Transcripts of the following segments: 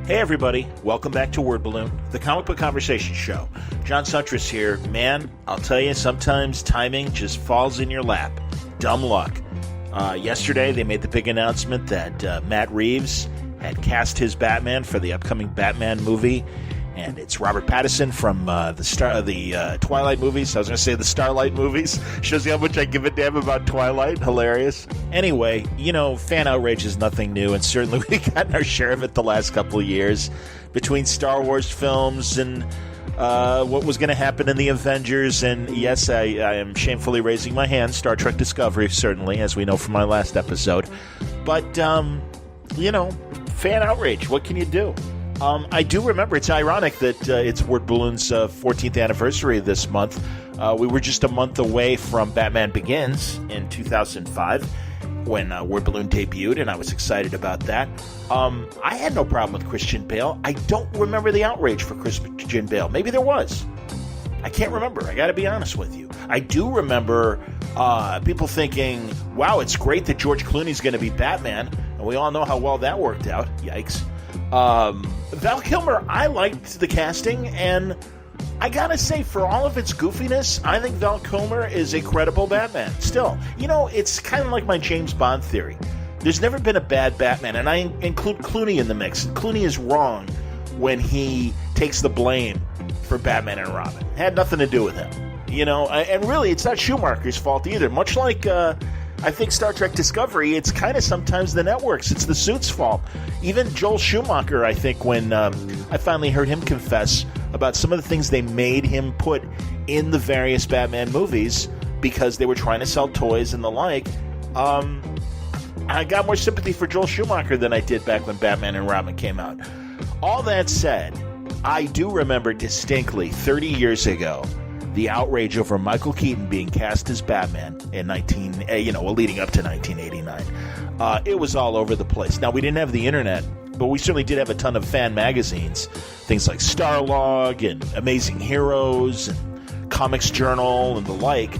Hey everybody, welcome back to Word Balloon, the comic book conversation show. John Suntress here. Man, I'll tell you, sometimes timing just falls in your lap. Dumb luck. Yesterday they made the big announcement that Matt Reeves had cast his Batman for the upcoming Batman movie, and it's Robert Pattison from the Twilight movies. I was going to say the Starlight movies. Shows you how much I give a damn about Twilight. Hilarious. Anyway, fan outrage is nothing new, and certainly we've gotten our share of it the last couple of years. Between Star Wars films and what was going to happen in the Avengers, and yes, I am shamefully raising my hand, Star Trek Discovery, certainly, as we know from my last episode. But, fan outrage, what can you do? I do remember, it's ironic that it's Word Balloon's 14th anniversary this month. We were just a month away from Batman Begins in 2005 when Word Balloon debuted, and I was excited about that. I had no problem with Christian Bale. I don't remember the outrage for Christian Bale. Maybe there was. I can't remember. I got to be honest with you. I do remember people thinking, wow, it's great that George Clooney's going to be Batman, and we all know how well that worked out. Yikes. Val Kilmer, I liked the casting, and I gotta say, for all of its goofiness, I think Val Kilmer is a credible Batman. Still, it's kind of like my James Bond theory. There's never been a bad Batman, and I include Clooney in the mix. And Clooney is wrong when he takes the blame for Batman and Robin. It had nothing to do with him. And really, it's not Schumacher's fault either. Much like, I think Star Trek Discovery, it's kind of sometimes the networks. It's the suit's fault. Even Joel Schumacher, I think, when I finally heard him confess about some of the things they made him put in the various Batman movies because they were trying to sell toys and the like, I got more sympathy for Joel Schumacher than I did back when Batman and Robin came out. All that said, I do remember distinctly 30 years ago the outrage over Michael Keaton being cast as Batman in leading up to 1989. It was all over the place. Now, we didn't have the internet, but we certainly did have a ton of fan magazines, things like Starlog and Amazing Heroes and Comics Journal and the like.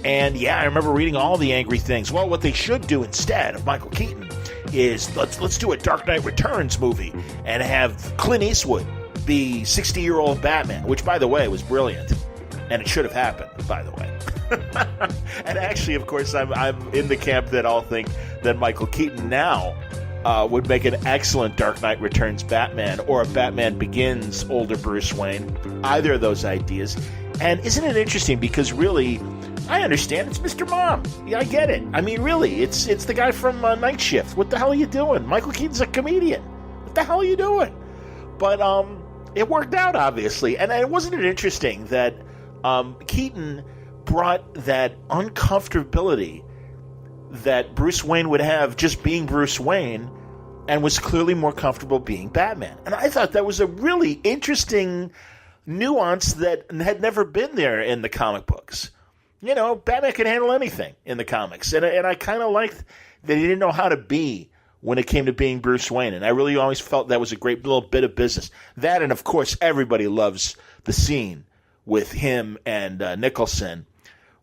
And yeah, I remember reading all the angry things. Well, what they should do instead of Michael Keaton is let's do a Dark Knight Returns movie and have Clint Eastwood be 60-year-old Batman, which, by the way, was brilliant. And it should have happened, by the way. And actually, of course, I'm in the camp that all think that Michael Keaton now would make an excellent Dark Knight Returns Batman or a Batman Begins older Bruce Wayne. Either of those ideas. And isn't it interesting? Because really, I understand it's Mr. Mom. Yeah, I get it. I mean, really, it's the guy from Night Shift. What the hell are you doing? Michael Keaton's a comedian. What the hell are you doing? But it worked out, obviously. And wasn't it interesting that Keaton brought that uncomfortability that Bruce Wayne would have just being Bruce Wayne and was clearly more comfortable being Batman. And I thought that was a really interesting nuance that had never been there in the comic books. Batman can handle anything in the comics. And I kind of liked that he didn't know how to be when it came to being Bruce Wayne. And I really always felt that was a great little bit of business. That, and of course, everybody loves the scene with him and Nicholson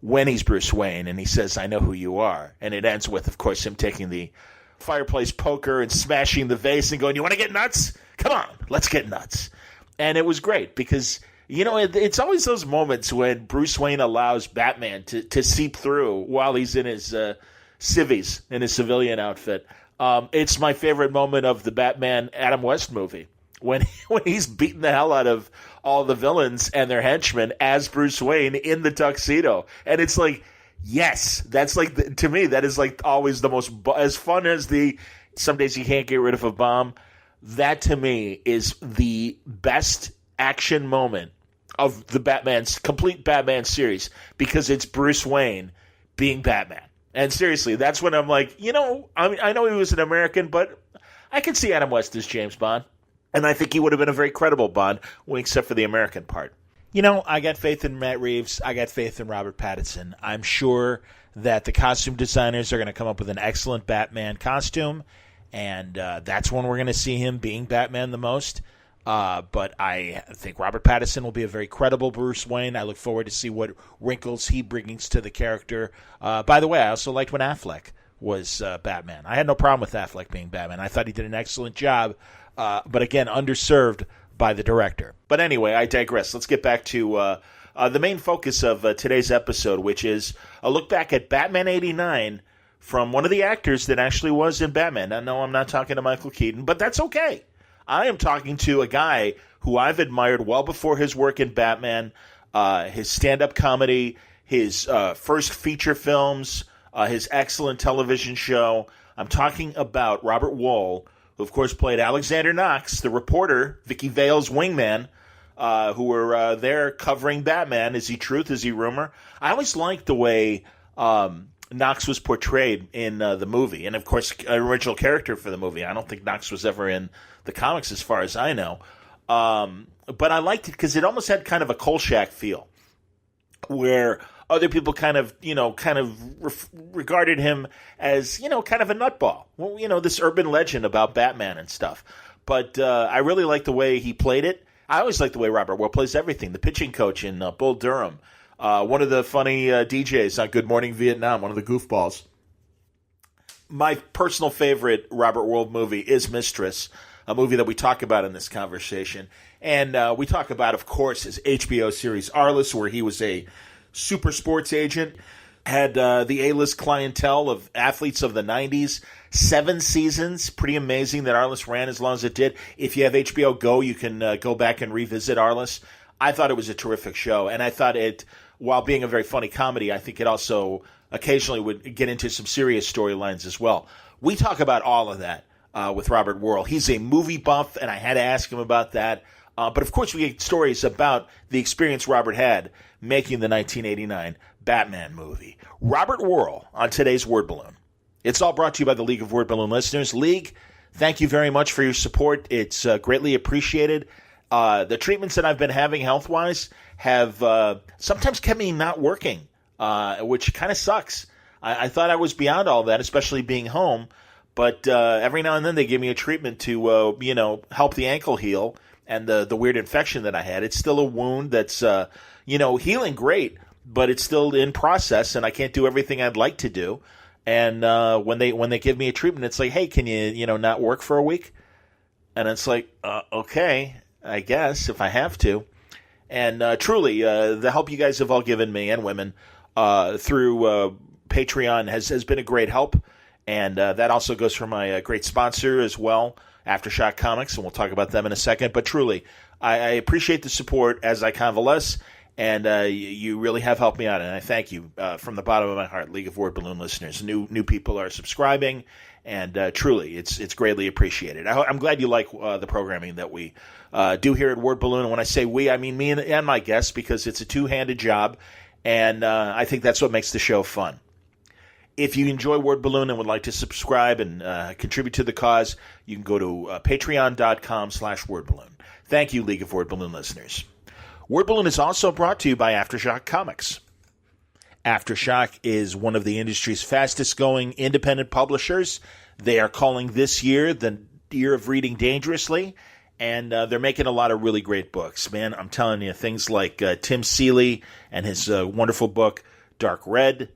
when he's Bruce Wayne and he says, "I know who you are." And it ends with, of course, him taking the fireplace poker and smashing the vase and going, "You want to get nuts? Come on, let's get nuts." And it was great because, it's always those moments when Bruce Wayne allows Batman to seep through while he's in his civvies, in his civilian outfit. It's my favorite moment of the Batman Adam West movie. When he's beating the hell out of all the villains and their henchmen as Bruce Wayne in the tuxedo. And it's like, yes, that's like, to me, that is like always the most, as fun as some days you can't get rid of a bomb. That to me is the best action moment of the complete Batman series because it's Bruce Wayne being Batman. And seriously, that's when I'm like, I know he was an American, but I can see Adam West as James Bond. And I think he would have been a very credible Bond, except for the American part. I got faith in Matt Reeves. I got faith in Robert Pattison. I'm sure that the costume designers are going to come up with an excellent Batman costume, and that's when we're going to see him being Batman the most. But I think Robert Pattison will be a very credible Bruce Wayne. I look forward to see what wrinkles he brings to the character. By the way, I also liked when Affleck was Batman. I had no problem with Affleck being Batman. I thought he did an excellent job but again, underserved by the director. But anyway, I digress. Let's get back to the main focus of today's episode, which is a look back at Batman 89 from one of the actors that actually was in Batman. Now, no, I'm not talking to Michael Keaton, but that's okay. I am talking to a guy who I've admired well before his work in Batman, his stand-up comedy, his first feature films, his excellent television show. I'm talking about Robert Wuhl, who, of course, played Alexander Knox, the reporter, Vicky Vale's wingman, who were there covering Batman. Is he truth? Is he rumor? I always liked the way Knox was portrayed in the movie. And, of course, an original character for the movie. I don't think Knox was ever in the comics as far as I know. But I liked it because it almost had kind of a Kolchak feel, where other people kind of regarded him as, kind of a nutball. Well, this urban legend about Batman and stuff. But I really like the way he played it. I always like the way Robert Wuhl plays everything. The pitching coach in Bull Durham. One of the funny DJs on Good Morning Vietnam, one of the goofballs. My personal favorite Robert Wuhl movie is Mistress, a movie that we talk about in this conversation. And we talk about, of course, his HBO series Arli, where he was a super sports agent, had the A-list clientele of athletes of the 90s, 7 seasons. Pretty amazing that Arli ran as long as it did. If you have HBO Go, you can go back and revisit Arli. I thought it was a terrific show, and I thought it, while being a very funny comedy, I think it also occasionally would get into some serious storylines as well. We talk about all of that with Robert Wuhl. He's a movie buff, and I had to ask him about that. But of course, we get stories about the experience Robert had making the 1989 Batman movie. Robert Wuhl on today's Word Balloon. It's all brought to you by the League of Word Balloon listeners. League, thank you very much for your support. It's greatly appreciated. The treatments that I've been having health-wise have sometimes kept me not working, which kind of sucks. I thought I was beyond all that, especially being home. But every now and then they give me a treatment to, help the ankle heal and the weird infection that I had. It's still a wound that's, healing great, but it's still in process, and I can't do everything I'd like to do. And when they give me a treatment, it's like, hey, can you, not work for a week? And it's like, okay, I guess, if I have to. And truly, the help you guys have all given me and women through Patreon has been a great help. And that also goes for my great sponsor as well, Aftershock Comics, and we'll talk about them in a second. But truly, I appreciate the support as I convalesce, and you really have helped me out, and I thank you from the bottom of my heart, League of Word Balloon listeners. New people are subscribing, and truly, it's greatly appreciated. I'm glad you like the programming that we do here at Word Balloon, and when I say we, I mean me and my guests, because it's a two-handed job, and I think that's what makes the show fun. If you enjoy Word Balloon and would like to subscribe and contribute to the cause, you can go to patreon.com/wordballoon. Thank you, League of Word Balloon listeners. Word Balloon is also brought to you by Aftershock Comics. Aftershock is one of the industry's fastest-going independent publishers. They are calling this year the year of reading dangerously, and they're making a lot of really great books. Man, I'm telling you, things like Tim Seeley and his wonderful book, Dark Red.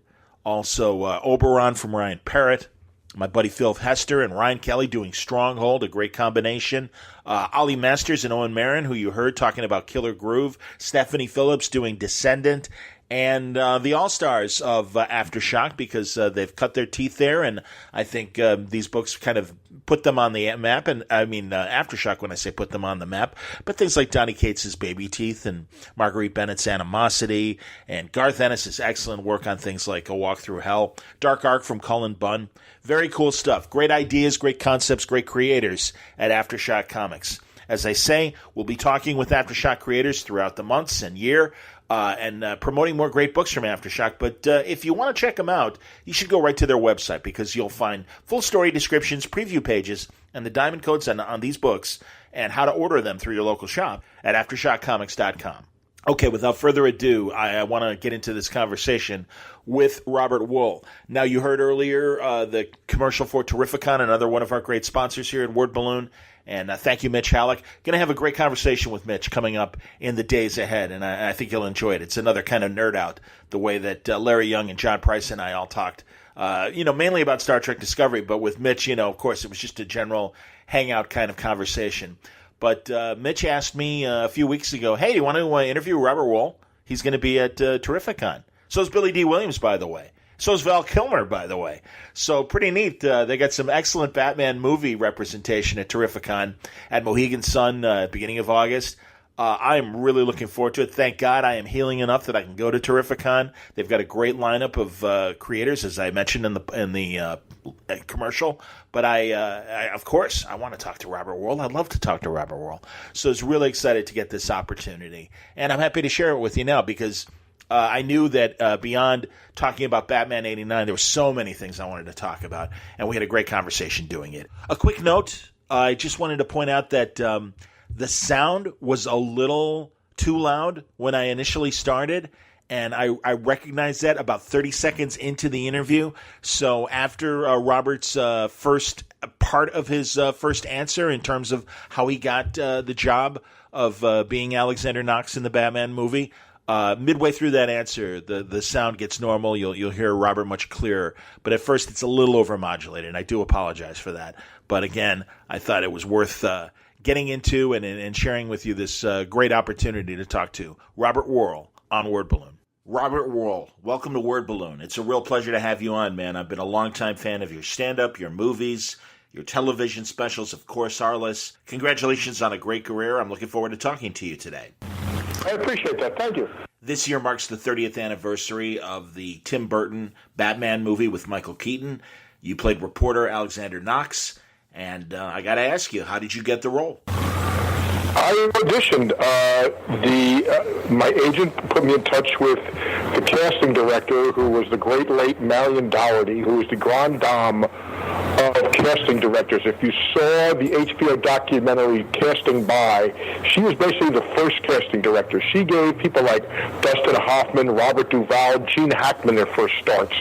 Also, Oberon from Ryan Parrott. My buddy Phil Hester and Ryan Kelly doing Stronghold, a great combination. Ollie Masters and Owen Marin, who you heard talking about Killer Groove. Stephanie Phillips doing Descendant. And the All-Stars of Aftershock, because they've cut their teeth there, and I think these books kind of put them on the map. And I mean Aftershock when I say put them on the map, but things like Donny Cates' Baby Teeth and Marguerite Bennett's Animosity, and Garth Ennis' excellent work on things like A Walk Through Hell, Dark Ark from Cullen Bunn. Very cool stuff. Great ideas, great concepts, great creators at Aftershock Comics. As I say, we'll be talking with Aftershock creators throughout the months and year, and promoting more great books from Aftershock. But if you want to check them out, you should go right to their website, because you'll find full story descriptions, preview pages, and the diamond codes on these books, and how to order them through your local shop at AftershockComics.com. Okay, without further ado, I want to get into this conversation with Robert Wuhl. Now, you heard earlier the commercial for Terrificon, another one of our great sponsors here at Word Balloon. And thank you, Mitch Halleck. Going to have a great conversation with Mitch coming up in the days ahead, and I think you'll enjoy it. It's another kind of nerd out, the way that Larry Young and John Price and I all talked mainly about Star Trek Discovery, but with Mitch, of course, it was just a general hangout kind of conversation. But Mitch asked me a few weeks ago, hey, do you want to interview Robert Wuhl? He's going to be at Terrificon. So is Billy Dee Williams, by the way. So is Val Kilmer, by the way. So pretty neat. They got some excellent Batman movie representation at Terrificon at Mohegan Sun beginning of August. I'm really looking forward to it. Thank God I am healing enough that I can go to Terrificon. They've got a great lineup of creators, as I mentioned in the commercial. But I of course, I want to talk to Robert Wuhl. I'd love to talk to Robert Wuhl. So I was really excited to get this opportunity. And I'm happy to share it with you now because I knew that beyond talking about Batman 89, there were so many things I wanted to talk about. And we had a great conversation doing it. A quick note, I just wanted to point out that the sound was a little too loud when I initially started, and I recognized that about 30 seconds into the interview. So after Robert's first part of his first answer in terms of how he got the job of being Alexander Knox in the Batman movie, midway through that answer, the sound gets normal. You'll hear Robert much clearer. But at first, it's a little overmodulated, and I do apologize for that. But again, I thought it was worth getting into and sharing with you this great opportunity to talk to Robert Wuhl on Word Balloon. Robert Wuhl, welcome to Word Balloon. It's a real pleasure to have you on, man. I've been a longtime fan of your stand-up, your movies, your television specials, of course, Arliss. Congratulations on a great career. I'm looking forward to talking to you today. I appreciate that. Thank you. This year marks the 30th anniversary of the Tim Burton Batman movie with Michael Keaton. You played reporter Alexander Knox. And I got to ask you, how did you get the role? I auditioned. My agent put me in touch with the casting director, who was the great late Marion Dougherty, who was the grande dame of casting directors. If you saw the HBO documentary Casting By, she was basically the first casting director. She gave people like Dustin Hoffman, Robert Duvall, Gene Hackman their first starts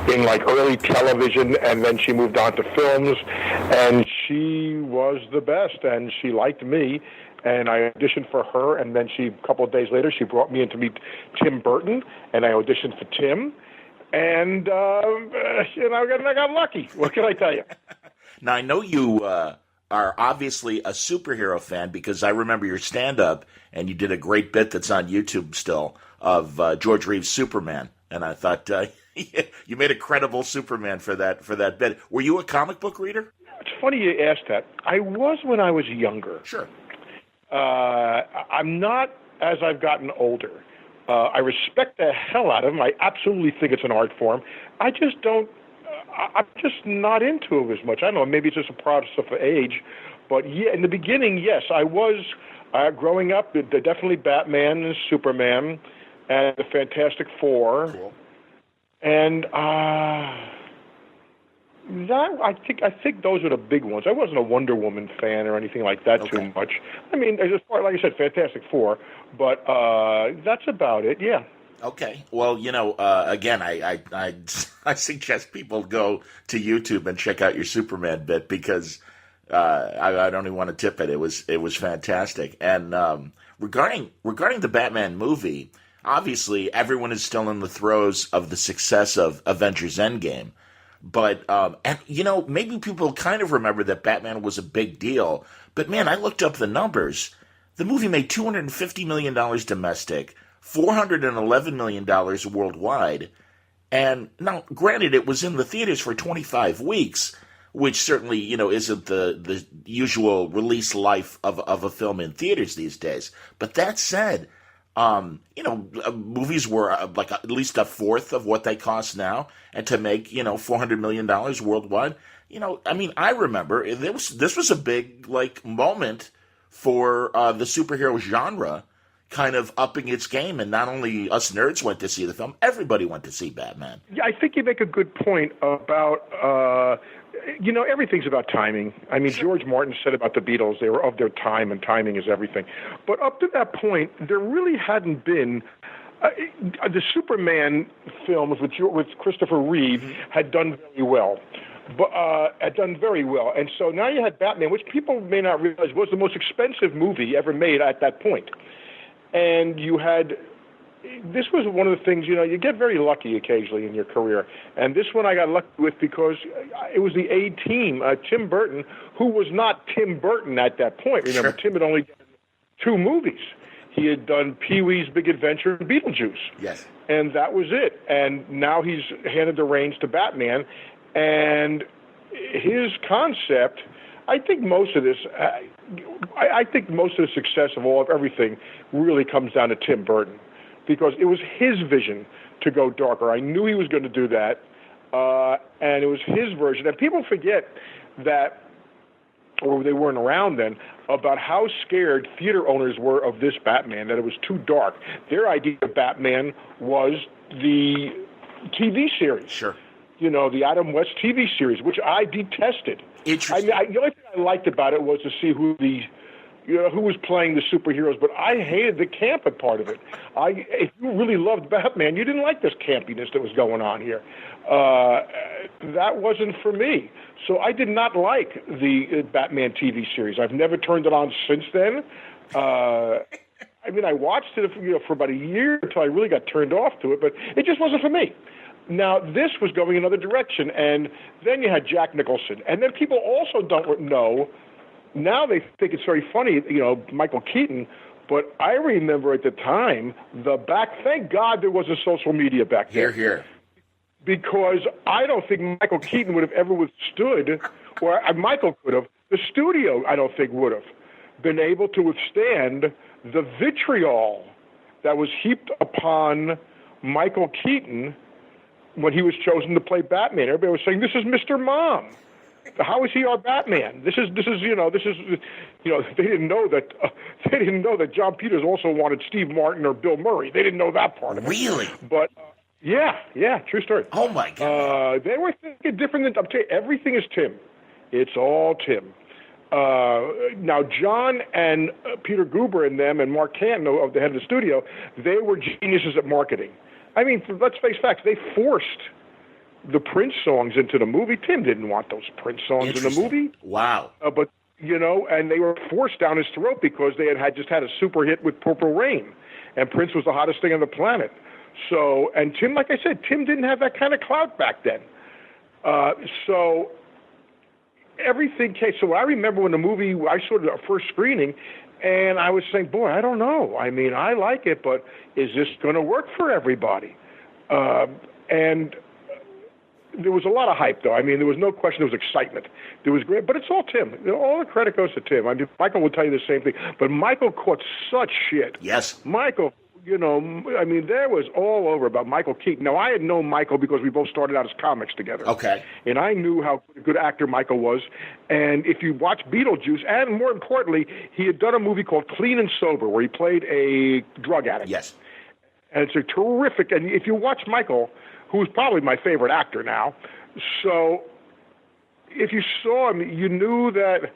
in like early television, and then she moved on to films, and she was the best, and she liked me. And I auditioned for her, and then a couple of days later, she brought me in to meet Tim Burton, and I auditioned for Tim. And, I got lucky. What can I tell you? Now, I know you are obviously a superhero fan because I remember your stand-up, and you did a great bit that's on YouTube still of George Reeves' Superman. And I thought you made a credible Superman for that bit. Were you a comic book reader? It's funny you asked that. I was when I was younger. Sure. I'm not as I've gotten older. I respect the hell out of them. I absolutely think it's an art form. I just don't. I'm just not into it as much. I don't know. Maybe it's just a process of age, but yeah, in the beginning, yes, I was. Growing up, definitely Batman and Superman and the Fantastic Four, cool. And I think those are the big ones. I wasn't a Wonder Woman fan or anything like that too much. I mean, as far like I said, Fantastic Four, but that's about it. Yeah. Okay. Well, again, I suggest people go to YouTube and check out your Superman bit because I don't even want to tip it. It was fantastic. And regarding the Batman movie, obviously everyone is still in the throes of the success of Avengers Endgame. But, maybe people kind of remember that Batman was a big deal. But, man, I looked up the numbers. The movie made $250 million domestic, $411 million worldwide. And now, granted, it was in the theaters for 25 weeks, which certainly, isn't the usual release life of a film in theaters these days. But that said, movies were like at least a fourth of what they cost now, and to make, $400 million worldwide, I remember this was a big, moment for the superhero genre kind of upping its game, and not only us nerds went to see the film, everybody went to see Batman. Yeah, I think you make a good point about, everything's about timing. I mean, George Martin said about the Beatles, they were of their time, and timing is everything. But up to that point, there really hadn't been the Superman films with Christopher Reeve had done very well. And so now you had Batman, which people may not realize was the most expensive movie ever made at that point. And you had this was one of the things, you get very lucky occasionally in your career. And this one I got lucky with because it was the A-Team, Tim Burton, who was not Tim Burton at that point. Remember, Sure. Tim had only done 2 movies. He had done Pee-wee's Big Adventure and Beetlejuice. Yes. And that was it. And now he's handed the reins to Batman. And his concept, I think most of this, I think most of the success of everything really comes down to Tim Burton, because it was his vision to go darker. I knew he was going to do that, and it was his version. And people forget that, or they weren't around then, about how scared theater owners were of this Batman, that it was too dark. Their idea of Batman was the TV series. Sure. The Adam West TV series, which I detested. Interesting. The only thing I liked about it was to see who was playing the superheroes, but I hated the camp part of it. If you really loved Batman, you didn't like this campiness that was going on here. That wasn't for me. So I did not like the Batman TV series. I've never turned it on since then. I watched it for about a year until I really got turned off to it, but it just wasn't for me. Now, this was going another direction, and then you had Jack Nicholson. And then people also don't know, now they think it's very funny, Michael Keaton, but I remember at the time, thank God there wasn't social media back then. Here. Because I don't think Michael Keaton would have ever withstood, or Michael could have, the studio I don't think would have been able to withstand the vitriol that was heaped upon Michael Keaton when he was chosen to play Batman. Everybody was saying, "This is Mr. Mom. How is he our Batman?" They didn't know that John Peters also wanted Steve Martin or Bill Murray. They didn't know that part of it. Really? But yeah, true story. Oh my God. They were thinking different than, I'm telling you, everything is Tim. It's all Tim. Now, John and Peter Guber and them and Mark Canton, the head of the studio, they were geniuses at marketing. I mean, let's face facts. They forced the Prince songs into the movie. Tim didn't want those Prince songs in the movie. Wow. But, and they were forced down his throat because they had just had a super hit with Purple Rain. And Prince was the hottest thing on the planet. So, and Tim, like I said, Tim didn't have that kind of clout back then. So everything came. So I remember when the movie, I saw the first screening, and I was saying, boy, I don't know. I mean, I like it, but is this going to work for everybody? And there was a lot of hype, though. I mean, there was no question. There was excitement. There was great, but it's all Tim. All the credit goes to Tim. I mean, Michael will tell you the same thing. But Michael caught such shit. Yes. Michael, I mean, there was all over about Michael Keaton. Now, I had known Michael because we both started out as comics together. Okay. And I knew how good actor Michael was. And if you watch Beetlejuice, and more importantly, he had done a movie called Clean and Sober, where he played a drug addict. Yes. And it's a terrific, and if you watch Michael, who's probably my favorite actor now, so if you saw him, you knew that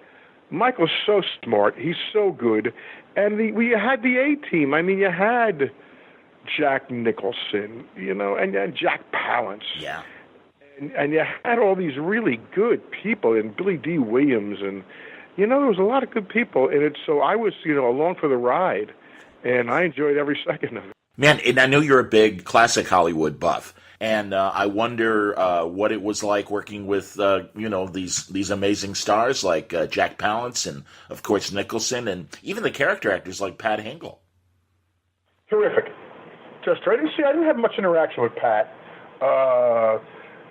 Michael's so smart, he's so good, and we had the A-Team. I mean, you had Jack Nicholson, and Jack Palance. Yeah. And you had all these really good people, and Billy Dee Williams, and, there was a lot of good people in it, so I was, along for the ride, and I enjoyed every second of it. Man, and I know you're a big classic Hollywood buff, and I wonder what it was like working with, these amazing stars like Jack Palance and, of course, Nicholson, and even the character actors like Pat Hingle. Terrific. Just right. You see, I didn't have much interaction with Pat,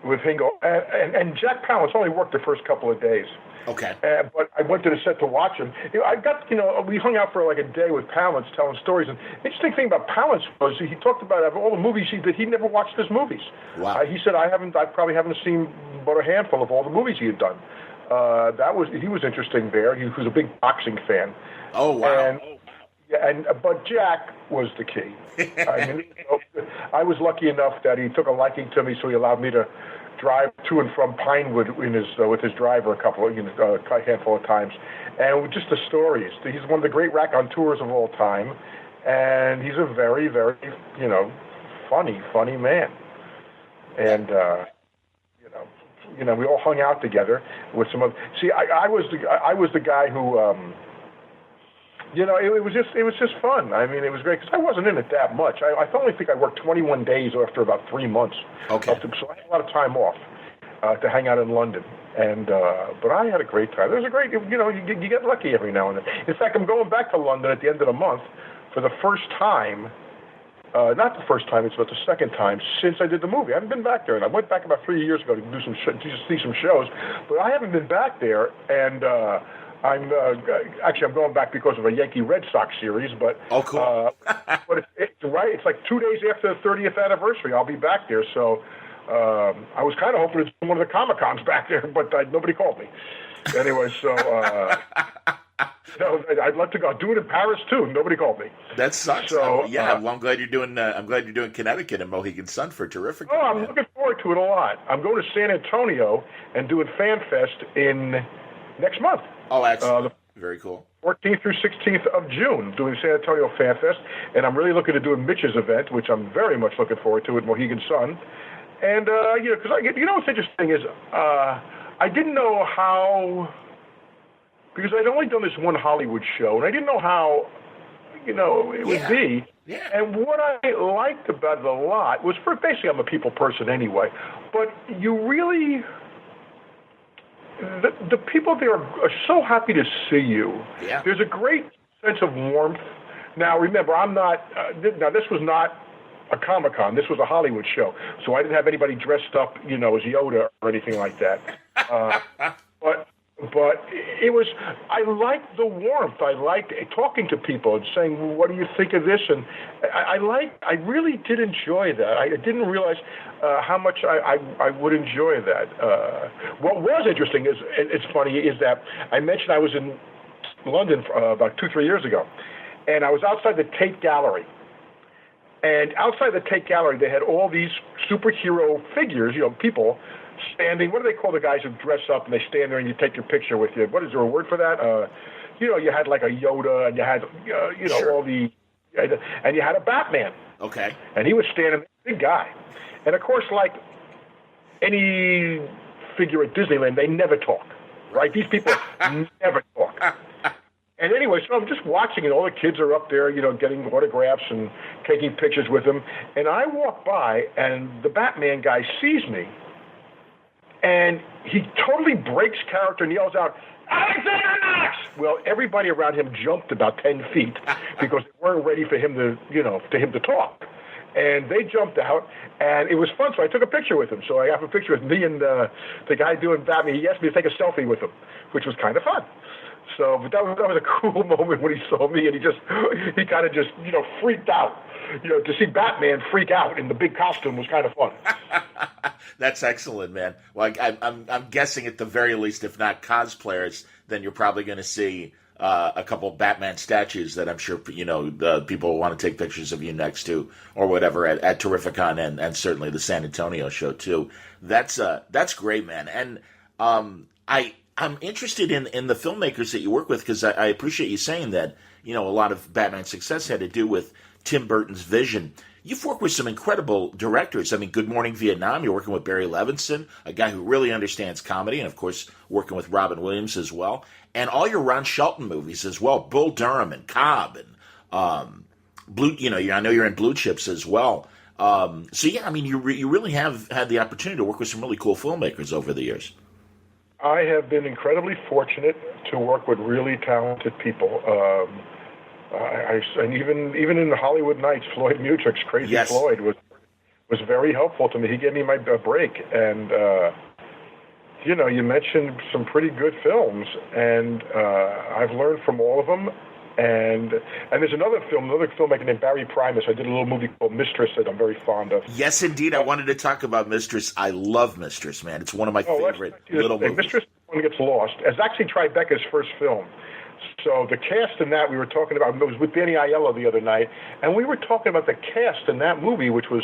with Hingle, and Jack Palance only worked the first couple of days. Okay. But I went to the set to watch him. We hung out for like a day with Palance telling stories. And the interesting thing about Palance was he talked about all the movies he never watched his movies. Wow. He said, I probably haven't seen but a handful of all the movies he had done. He was interesting there. He was a big boxing fan. Oh, wow. But Jack was the key. I mean, I was lucky enough that he took a liking to me, so he allowed me to drive to and from Pinewood with his driver a handful of times, and just the stories. He's one of the great raconteurs of all time, and he's a very, very funny man. And we all hung out together with some of. See, I was the guy who It was just fun. I mean, it was great because I wasn't in it that much. I only think I worked 21 days after about 3 months. Okay. So I had a lot of time off to hang out in London. And but I had a great time. It was a great, you get lucky every now and then. In fact, I'm going back to London at the end of the month for the first time. Not the first time, it's about the second time since I did the movie. I haven't been back there, and I went back about 3 years ago to do to see some shows, but I haven't been back there, and I'm going back because of a Yankee Red Sox series, but oh, cool. But it's right. It's like 2 days after the 30th anniversary. I'll be back there, so I was kind of hoping to do one of the Comic-Cons back there, but nobody called me. Anyway, so no, I'd love to go. I'll do it in Paris too. Nobody called me. That sucks. So, well, I'm glad you're doing. I'm glad you're doing Connecticut and Mohegan Sun for terrific. Oh, I'm looking forward to it a lot. I'm going to San Antonio and doing Fan Fest in next month. Oh, excellent. Very cool. 14th through 16th of June, doing San Antonio Fan Fest, and I'm really looking to do Mitch's event, which I'm very much looking forward to at Mohegan Sun. And because what's interesting is I didn't know how, because I'd only done this one Hollywood show, and I didn't know how it would be. Yeah. And what I liked about it a lot was, basically I'm a people person anyway, but you really. The people there are so happy to see you. Yeah. There's a great sense of warmth. Now, remember, I'm not. This was not a Comic-Con. This was a Hollywood show, so I didn't have anybody dressed up, as Yoda or anything like that. But it was. I liked the warmth. I liked talking to people and saying, well, "What do you think of this?" And I really did enjoy that. I didn't realize how much I would enjoy that. What was interesting is, it's funny, is that I mentioned I was in London about 2-3 years ago, and I was outside the Tate Gallery. And outside the Tate Gallery, they had all these superhero figures, people standing. What do they call the guys who dress up and they stand there and you take your picture with you? What is there a word for that? You had like a Yoda, and you had Sure. all the, and you had a Batman. Okay. And he was standing there, big guy. And of course, like any figure at Disneyland, they never talk, right? These people never talk. And anyway, so I'm just watching, and all the kids are up there, getting autographs and taking pictures with them. And I walk by, and the Batman guy sees me, and he totally breaks character and yells out, "Alexander Knox!" Well, everybody around him jumped about 10 feet because they weren't ready for him to talk. And they jumped out, and it was fun. So I took a picture with him. So I have a picture with me and the guy doing Batman. He asked me to take a selfie with him, which was kind of fun. So, but that was a cool moment when he saw me, and he kind of just freaked out. To see Batman freak out in the big costume was kind of fun. That's excellent, man. Well, I'm guessing at the very least, if not cosplayers, then you're probably going to see a couple of Batman statues that I'm sure the people want to take pictures of you next to, or whatever at Terrificon and certainly the San Antonio show too. That's great, man. And I'm interested in the filmmakers that you work with, because I appreciate you saying that a lot of Batman's success had to do with Tim Burton's vision. You've worked with some incredible directors. I mean, Good Morning Vietnam, you're working with Barry Levinson, a guy who really understands comedy, and of course working with Robin Williams as well. And all your Ron Shelton movies as well, Bull Durham and Cobb and Blue. I know you're in Blue Chips as well. So yeah, I mean, you really have had the opportunity to work with some really cool filmmakers over the years. I have been incredibly fortunate to work with really talented people. And even in the Hollywood Nights, Floyd Mutrick's Crazy Yes. Floyd was very helpful to me. He gave me my break, and you mentioned some pretty good films, and I've learned from all of them. And there's another filmmaker named Barry Primus. I did a little movie called Mistress that I'm very fond of. Yes, indeed. I wanted to talk about Mistress. I love Mistress, man. It's one of my favorite little movies. Mistress One Gets Lost. It's actually Tribeca's first film. So the cast in that we were talking about, it was with Danny Aiello the other night, and we were talking about the cast in that movie, which was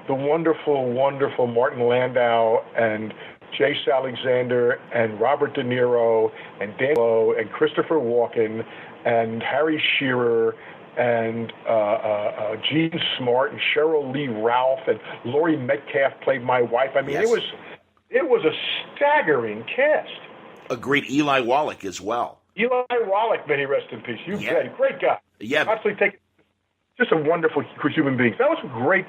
the wonderful, wonderful Martin Landau and Jace Alexander and Robert De Niro and Dan Lowe and Christopher Walken and Harry Shearer and Gene Smart and Cheryl Lee Ralph and Laurie Metcalf played my wife. I mean, Yes. it was a staggering cast. A great Eli Wallach as well. Eli Wallach, may he rest in peace. You bet. Great guy. Yeah. Absolutely just a wonderful human being. That was great.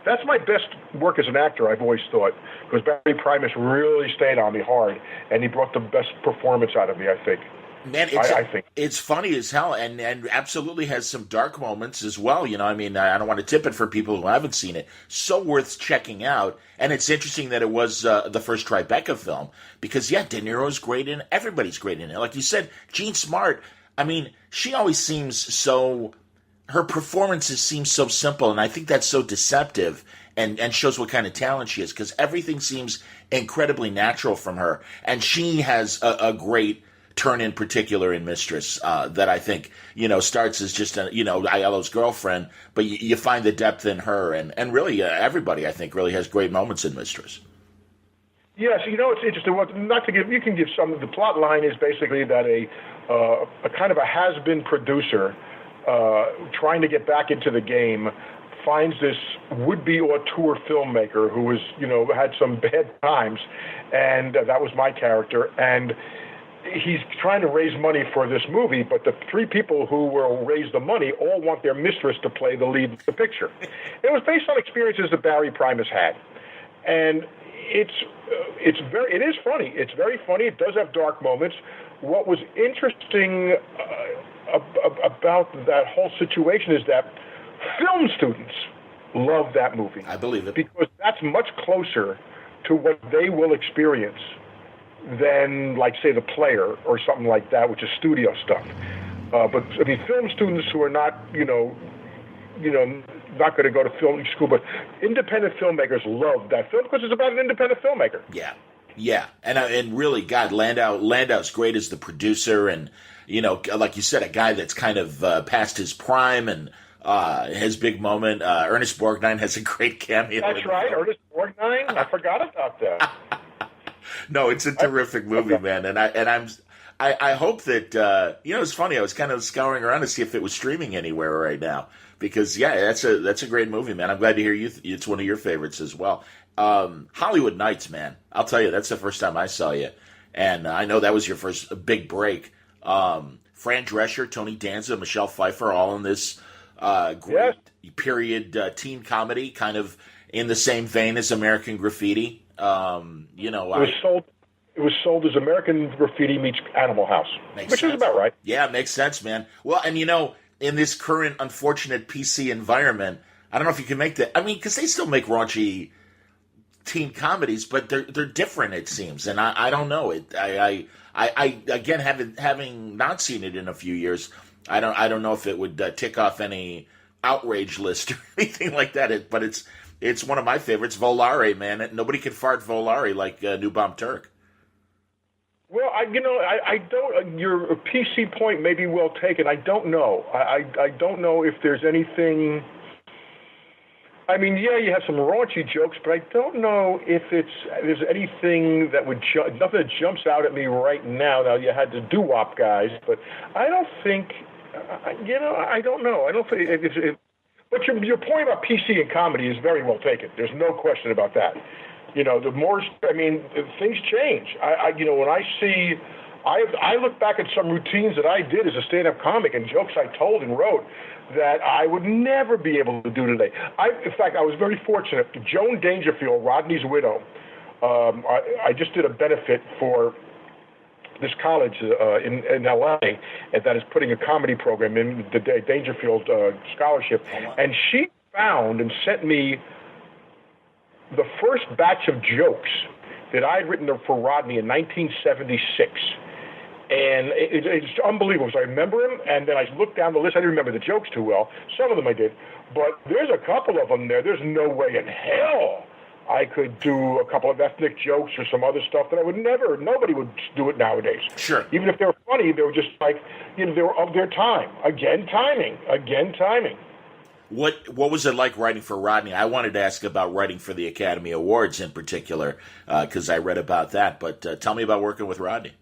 That's my best work as an actor, I've always thought, because Barry Primus really stayed on me hard, and he brought the best performance out of me, I think. Man, I think it's funny as hell, and absolutely has some dark moments as well. You know, I mean, I don't want to tip it for people who haven't seen it. So worth checking out, and it's interesting that it was the first Tribeca film because, De Niro's great in it. Everybody's great in it. Like you said, Jean Smart. I mean, she always seems so. Her performances seem so simple, and I think that's so deceptive and shows what kind of talent she is because everything seems incredibly natural from her, and she has a great turn in particular in Mistress that I think, starts as just, Aiello's girlfriend, but you find the depth in her, and really everybody, I think, really has great moments in Mistress. Yes, it's interesting. You can give some. The plot line is basically that a kind of a has-been producer trying to get back into the game finds this would-be auteur filmmaker who was, had some bad times, and that was my character, and he's trying to raise money for this movie, but the three people who will raise the money all want their mistress to play the lead in the picture. It was based on experiences that Barry Primus had, and it is funny. It's very funny. It does have dark moments. What was interesting about that whole situation is that film students love that movie. I believe it. Because that's much closer to what they will experience than, like, say, The Player or something like that, which is studio stuff. But, I mean, film students who are not, not going to go to film school, but independent filmmakers love that film because it's about an independent filmmaker. Yeah. And really, God, Landau's great as the producer and, like you said, a guy that's kind of past his prime and his big moment. Ernest Borgnine has a great cameo. That's right, Ernest Borgnine. I forgot about that. No, it's a terrific movie, man, and I hope that it's funny. I was kind of scouring around to see if it was streaming anywhere right now because that's a great movie, man. I'm glad to hear it's one of your favorites as well. Hollywood Nights, man. I'll tell you, that's the first time I saw you, and I know that was your first big break. Fran Drescher, Tony Danza, Michelle Pfeiffer, all in this great period teen comedy, kind of in the same vein as American Graffiti. It was sold as American Graffiti meets Animal House, which is about right. Yeah, it makes sense, man. Well, and in this current unfortunate PC environment, I don't know if you can make that. I mean, because they still make raunchy teen comedies, but they're different, it seems. And I don't know it. I again having not seen it in a few years, I don't know if it would tick off any outrage list or anything like that. But it's one of my favorites, Volare, man. Nobody can fart Volare like New Bomb Turk. Well, I don't. Your PC point may be well taken. I don't know. I don't know if there's anything. I mean, you have some raunchy jokes, but I don't know if there's anything that nothing that jumps out at me right now. Now, you had the doo-wop guys, but I don't think. I don't know. I don't think but your point about PC and comedy is very well taken. There's no question about that. Things change. When I see, I look back at some routines that I did as a stand-up comic and jokes I told and wrote that I would never be able to do today. In fact, I was very fortunate. Joan Dangerfield, Rodney's widow, I just did a benefit for this college in L.A. that is putting a comedy program in the Dangerfield Scholarship. And she found and sent me the first batch of jokes that I had written for Rodney in 1976. And it's unbelievable. So I remember him, and then I looked down the list. I didn't remember the jokes too well. Some of them I did. But there's a couple of them there. There's no way in hell I could do a couple of ethnic jokes or some other stuff that nobody would do it nowadays. Sure. Even if they were funny, they were just like, they were of their time. Again, timing. What was it like writing for Rodney? I wanted to ask about writing for the Academy Awards in particular, because I read about that. But tell me about working with Rodney.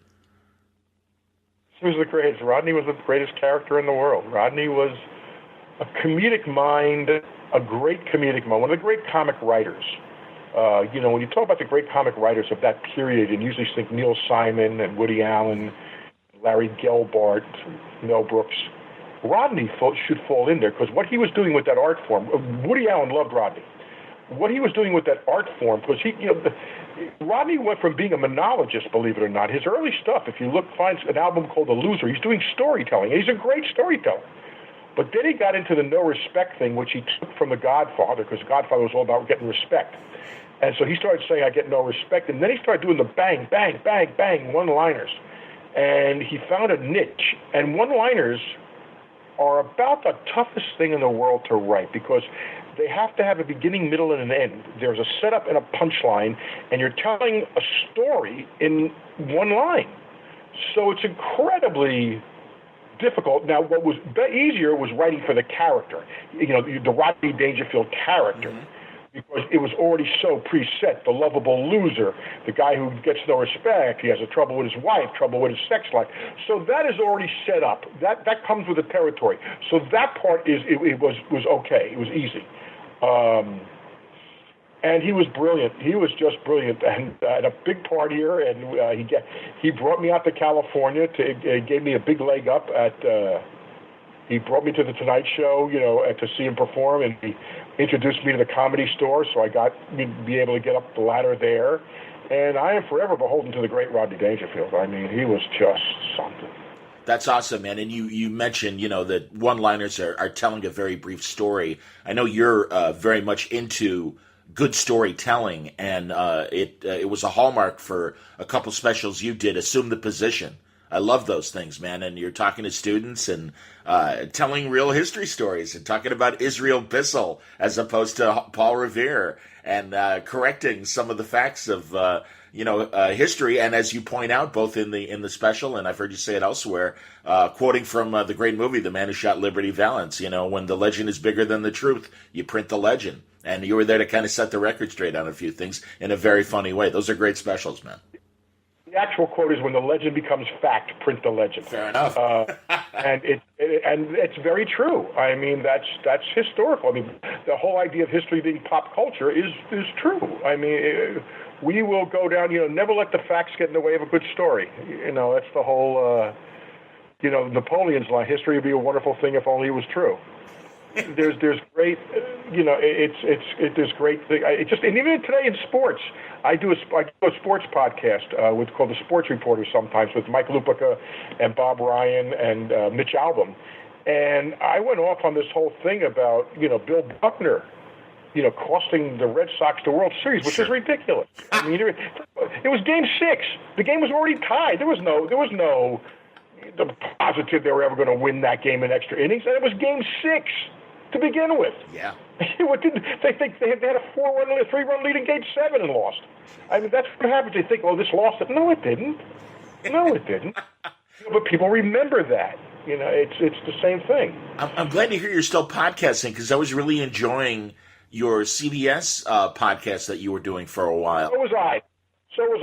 He was the greatest. Rodney was the greatest character in the world. Rodney was a comedic mind, a great comedic mind, one of the great comic writers. When you talk about the great comic writers of that period, you usually think Neil Simon and Woody Allen, Larry Gelbart, Mel Brooks. Rodney should fall in there, because what he was doing with that art form, Woody Allen loved Rodney. What he was doing with that art form, because Rodney went from being a monologist, believe it or not. His early stuff, if you look, finds an album called The Loser. He's doing storytelling. He's a great storyteller. But then he got into the no respect thing, which he took from The Godfather, because The Godfather was all about getting respect. And so he started saying, I get no respect. And then he started doing the bang, bang, bang, bang, one-liners. And he found a niche. And one-liners are about the toughest thing in the world to write, because they have to have a beginning, middle, and an end. There's a setup and a punchline, and you're telling a story in one line. So it's incredibly difficult. Now, what was easier was writing for the character, the Rodney Dangerfield character, because it was already so preset. The lovable loser, the guy who gets no respect, he has a trouble with his wife, trouble with his sex life. So that is already set up. That comes with the territory. So that part was okay. It was easy. And he was brilliant. He was just brilliant, and a big partier. And he brought me out to California. Gave me a big leg up at. He brought me to the Tonight Show, to see him perform, and he introduced me to the Comedy Store, so I got to be able to get up the ladder there. And I am forever beholden to the great Rodney Dangerfield. I mean, he was just something. That's awesome, man. And you mentioned, that one-liners are telling a very brief story. I know you're very much into good storytelling, and it was a hallmark for a couple specials you did, Assume the Position. I love those things, man. And you're talking to students and telling real history stories and talking about Israel Bissell as opposed to Paul Revere, and correcting some of the facts of history. And as you point out, both in the special, and I've heard you say it elsewhere, quoting from the great movie The Man Who Shot Liberty Valance. When the legend is bigger than the truth, you print the legend. And you were there to kind of set the record straight on a few things in a very funny way. Those are great specials, man. The actual quote is, when the legend becomes fact, print the legend. Fair enough. And it's very true. I mean, that's historical. I mean, the whole idea of history being pop culture is true. I mean, we will go down, never let the facts get in the way of a good story. That's the whole, Napoleon's line, history would be a wonderful thing if only it was true. There's great, there's great thing. And even today in sports, I do a sports podcast called The Sports Reporter sometimes, with Mike Lupica and Bob Ryan and Mitch Albom. And I went off on this whole thing about, Bill Buckner, costing the Red Sox the World Series, which is ridiculous. I mean, it was Game 6. The game was already tied. There was no positive they were ever going to win that game in extra innings, and it was Game 6 to begin with. Yeah. They had a 3-run lead in Game 7 and lost. I mean, that's what happens. They think, this lost it. No, it didn't. But people remember that. It's the same thing. I'm glad to hear you're still podcasting, because I was really enjoying your CBS podcast that you were doing for a while. So was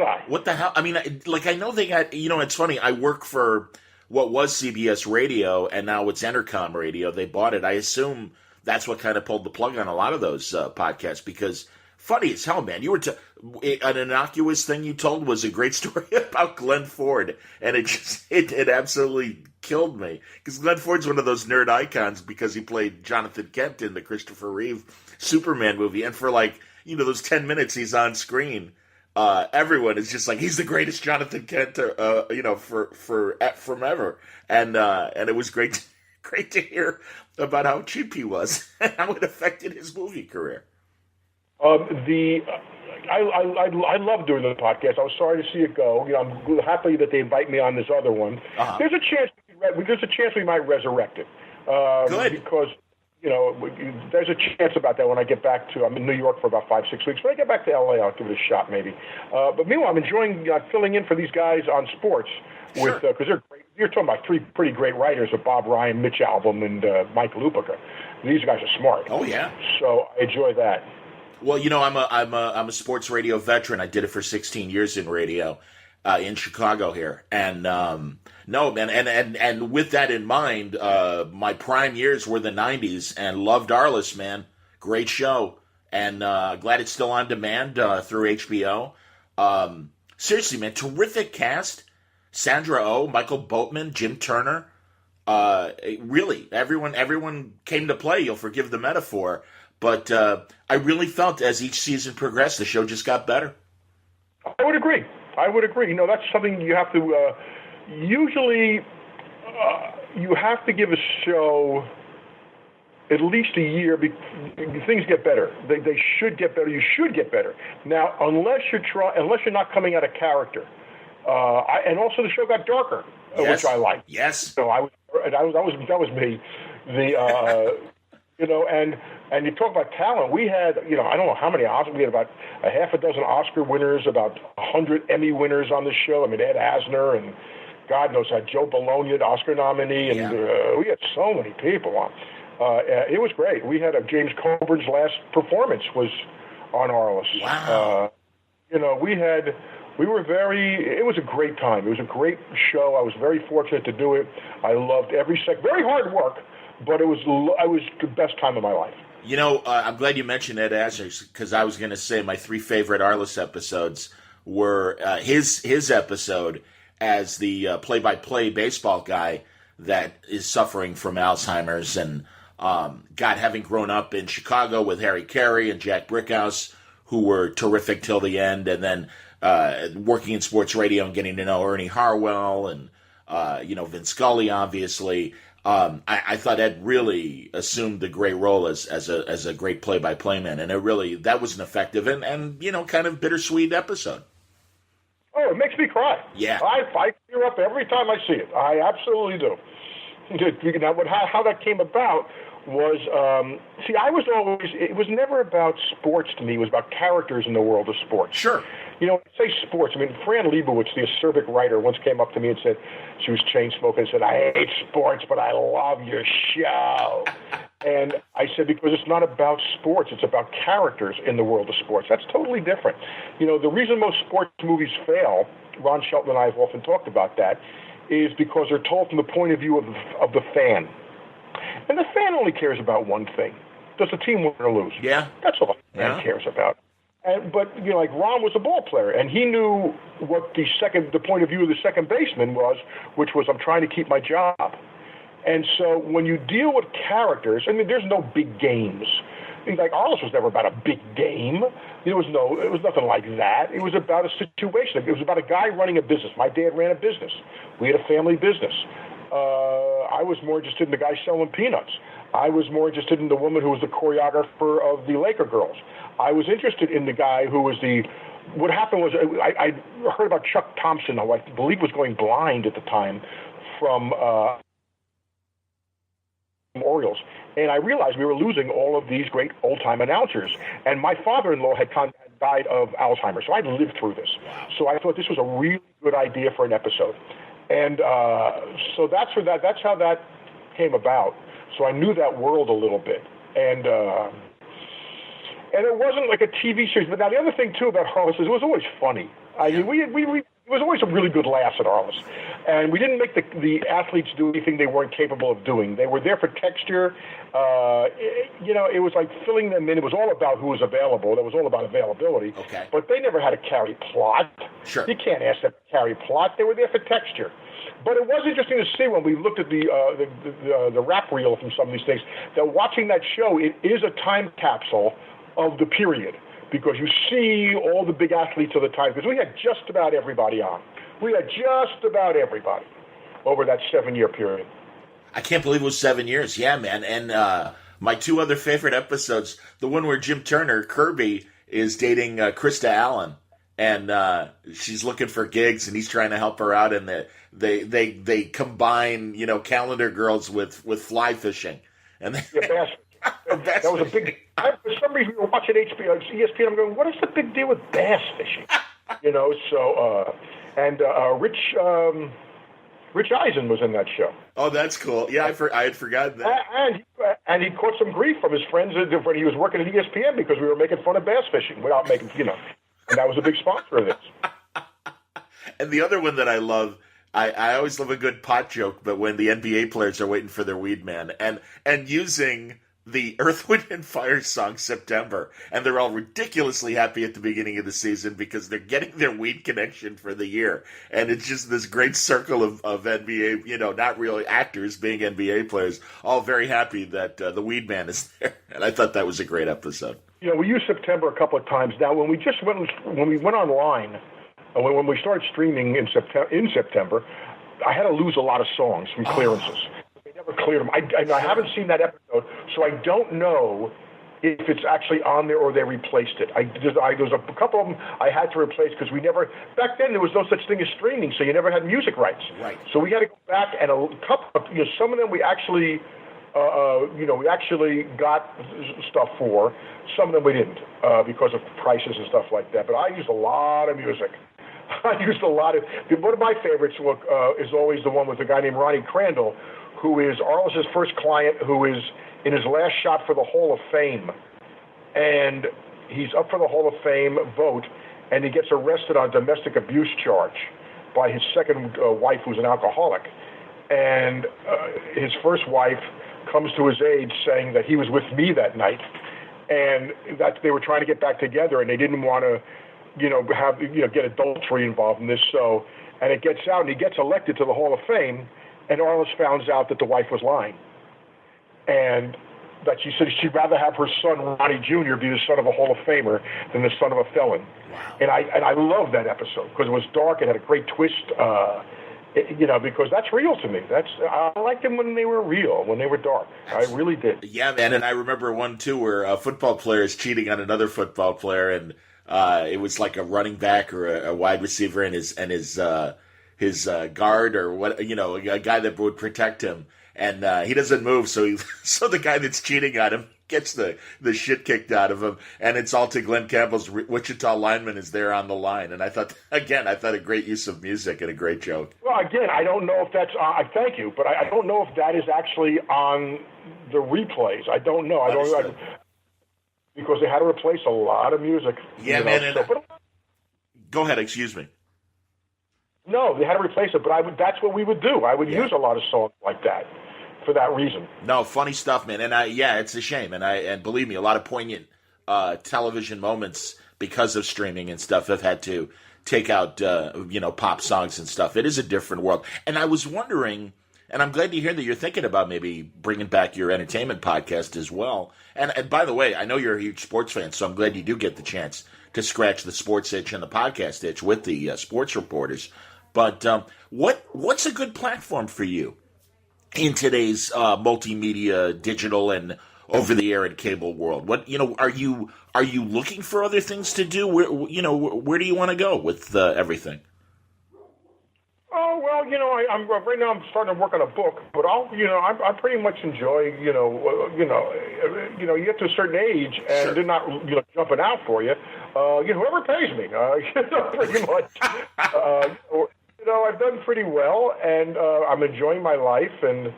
I. What the hell? I mean, I know they got, it's funny. I work for what was CBS Radio, and now it's Entercom Radio. They bought it. I assume that's what kind of pulled the plug on a lot of those podcasts, because funny as hell, man. You were an innocuous thing you told was a great story about Glenn Ford, and it absolutely killed me, because Glenn Ford's one of those nerd icons because he played Jonathan Kent in the Christopher Reeve Superman movie, and for those 10 minutes he's on screen, everyone is just like, he's the greatest Jonathan Kent, from ever, and it was great to hear about how cheap he was and how it affected his movie career. I love doing the podcast. I was sorry to see it go. I'm happy that they invite me on this other one. Uh-huh. There's a chance we might resurrect it. Good, because there's a chance about that when I get back to. I'm in New York for about 5-6 weeks. When I get back to LA, I'll give it a shot maybe. But meanwhile, I'm enjoying filling in for these guys on sports with because they're great. You're talking about three pretty great writers: of Bob Ryan, Mitch Albom, and Mike Lupica. These guys are smart. Oh yeah. So I enjoy that. Well, I'm a sports radio veteran. I did it for 16 years in radio in Chicago here, and no, man, and with that in mind, my prime years were the 90s, and loved Arliss, man. Great show, and glad it's still on demand through HBO. Seriously, man, terrific cast. Sandra Oh, Michael Boatman, Jim Turner. Really, everyone came to play. You'll forgive the metaphor, but I really felt as each season progressed, the show just got better. I would agree. That's something you have to usually. You have to give a show at least a year. Things get better. They should get better. You should get better. Now, unless you're not coming out of character, and also the show got darker, Yes. which I liked. Yes. So that was me. And you talk about talent. We had, I don't know how many Oscars. We had about a half a dozen Oscar winners, about 100 Emmy winners on the show. I mean, Ed Asner and God knows how Joe Bologna, the Oscar nominee, and we had so many people on. It was great. We had James Coburn's last performance was on Arliss. Wow. It was a great time. It was a great show. I was very fortunate to do it. I loved every second. Very hard work, but it was the best time of my life. I'm glad you mentioned Ed Asner, because I was going to say my 3 favorite Arliss episodes were his episode as the play-by-play baseball guy that is suffering from Alzheimer's, and having grown up in Chicago with Harry Carey and Jack Brickhouse, who were terrific till the end, and then working in sports radio and getting to know Ernie Harwell and Vin Scully, obviously. I thought Ed really assumed the great role as a great play-by-play man, and that was an effective and kind of bittersweet episode. Oh, it makes me cry. Yeah. I tear up every time I see it. I absolutely do. Now, how that came about was, it was never about sports to me. It was about characters in the world of sports. Sure. When I say sports, Fran Lebowitz, the acerbic writer, once came up to me and said, she was chain smoking, and said, "I hate sports, but I love your show." And I said, because it's not about sports, it's about characters in the world of sports. That's totally different. The reason most sports movies fail, Ron Shelton and I have often talked about that, is because they're told from the point of view of the fan. And the fan only cares about one thing. Does the team win or lose? Yeah. That's all the fan cares about. But like Ron was a ball player, and he knew what the point of view of the second baseman was, which was, I'm trying to keep my job. And so when you deal with characters, there's no big games. Like Arliss was never about a big game. It was nothing like that. It was about a situation. It was about a guy running a business. My dad ran a business. We had a family business. I was more interested in the guy selling peanuts. I was more interested in the woman who was the choreographer of the Laker girls. I was interested in the guy who was what happened was, I heard about Chuck Thompson, who I believe was going blind at the time from Orioles. And I realized we were losing all of these great old-time announcers. And my father-in-law had died of Alzheimer's, so I lived through this. So I thought this was a really good idea for an episode. And so that's how that came about. So I knew that world a little bit. And it wasn't like a TV series. But now the other thing, too, about Arliss is it was always funny. It was always a really good laugh at Arliss. And we didn't make the athletes do anything they weren't capable of doing. They were there for texture. It was like filling them in. It was all about who was available. That was all about availability. Okay. But they never had to carry plot. Sure. You can't ask them to carry plot. They were there for texture. But it was interesting to see when we looked at the rap reel from some of these things, that watching that show, it is a time capsule of the period, because you see all the big athletes of the time, because we had just about everybody on. We had just about everybody over that 7-year period. I can't believe it was 7 years. Yeah, man. And my 2 other favorite episodes, the one where Jim Turner, Kirby, is dating Krista Allen, and she's looking for gigs, and he's trying to help her out, and they combine, calendar girls with fly fishing. And bass fishing. That was a big... for some reason, we were watching HBO, ESPN, I'm going, what is the big deal with bass fishing? Rich Eisen was in that show. Oh, that's cool. Yeah, I had forgotten that. And he caught some grief from his friends when he was working at ESPN because we were making fun of bass fishing without making, and that was a big sponsor of this. And the other one that I love, I always love a good pot joke, but when the NBA players are waiting for their weed man and using the Earth, Wind, and Fire song September, and they're all ridiculously happy at the beginning of the season because they're getting their weed connection for the year. And it's just this great circle of NBA, not really actors being NBA players, all very happy that the weed man is there. And I thought that was a great episode. We used September a couple of times. Now, when we went online, when we started streaming in September, I had to lose a lot of songs from clearances. They never cleared them. I haven't seen that episode, so I don't know if it's actually on there or they replaced it. There's a couple of them I had to replace because back then there was no such thing as streaming, so you never had music rights. Right. So we had to go back and a couple, some of them we actually, we actually got stuff for. Some of them we didn't because of prices and stuff like that. But I used a lot of music. I used a lot of. One of my favorites is always the one with a guy named Ronnie Crandall, who is Arliss' first client, who is in his last shot for the Hall of Fame, and he's up for the Hall of Fame vote, and he gets arrested on a domestic abuse charge by his second wife, who's an alcoholic, and his first wife comes to his aid saying that he was with me that night, and that they were trying to get back together, and they didn't want to, get adultery involved in this. So, and it gets out, and he gets elected to the Hall of Fame, and Arliss finds out that the wife was lying, and that she said she'd rather have her son Ronnie Jr. be the son of a Hall of Famer than the son of a felon. Wow. And I love that episode because it was dark. It had a great twist. Because that's real to me. I liked them when they were real, when they were dark. I really did. Yeah, man, and I remember one, too, where a football player is cheating on another football player, and it was like a running back or a wide receiver and his guard or what, a guy that would protect him, and he doesn't move, so the guy that's cheating on him gets the shit kicked out of him, and it's all to Glenn Campbell's Wichita lineman is there on the line. And I thought a great use of music and a great joke. Well, again, I don't know if that's thank you, but I don't know if that is actually on the replays. I don't know. Because they had to replace a lot of music. Yeah, man. Go ahead, excuse me. No, they had to replace it, but that's what we would do. I would use a lot of songs like that for that reason. No, funny stuff, man. And it's a shame. And believe me, a lot of poignant television moments because of streaming and stuff have had to take out, pop songs and stuff. It is a different world. And I was wondering, and I'm glad to hear that you're thinking about maybe bringing back your entertainment podcast as well. And by the way, I know you're a huge sports fan, so I'm glad you do get the chance to scratch the sports itch and the podcast itch with the sports reporters. But what's a good platform for you in today's multimedia, digital, and over-the-air and cable world? What are you looking for other things to do? Where do you want to go with everything? Oh well, I'm right now. I'm starting to work on a book, but I pretty much enjoy. You get to a certain age, and Sure. they're not jumping out for you. Whoever pays me, pretty much. I've done pretty well, and I'm enjoying my life, and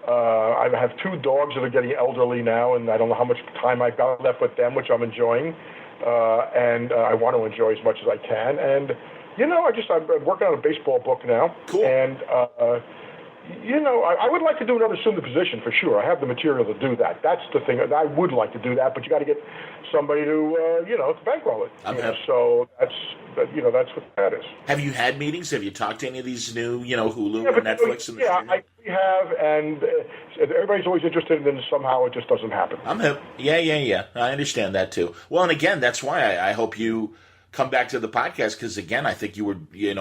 I have two dogs that are getting elderly now, and I don't know how much time I've got left with them, which I'm enjoying, and I want to enjoy as much as I can, and I'm working on a baseball book now. Cool. And I would like to do another Soon the Position for sure. I have the material to do that. That's the thing. I would like to do that, but you got to get somebody to bankroll it. So that's what that is. Have you had meetings? Have you talked to any of these new, Hulu or Netflix? We have, and everybody's always interested, and then somehow it just doesn't happen. I'm hip. Yeah. I understand that too. Well, and again, that's why I hope you come back to the podcast, because again, I think you were,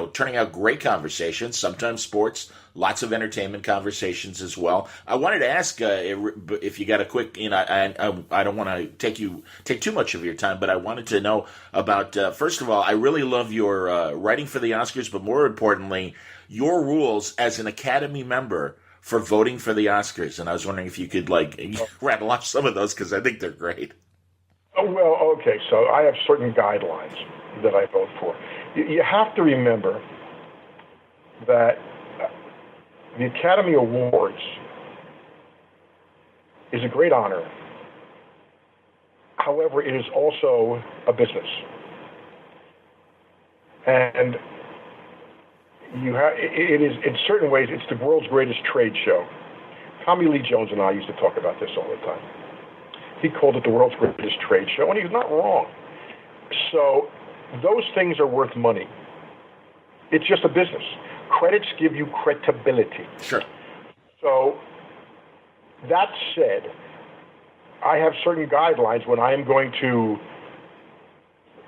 turning out great conversations, sometimes sports, lots of entertainment conversations as well. I wanted to ask if you got a quick, I don't want to take too much of your time, but I wanted to know about, first of all, I really love your writing for the Oscars, but more importantly, your rules as an Academy member for voting for the Oscars. And I was wondering if you could rattle off some of those, because I think they're great. Oh, well, okay, so I have certain guidelines that I vote for. You have to remember that the Academy Awards is a great honor. However, it is also a business. And it is, in certain ways, it's the world's greatest trade show. Tommy Lee Jones and I used to talk about this all the time. He called it the world's greatest trade show, and he's not wrong. So those things are worth money. It's just a business. Credits give you credibility. Sure. So that said, I have certain guidelines when I am going to.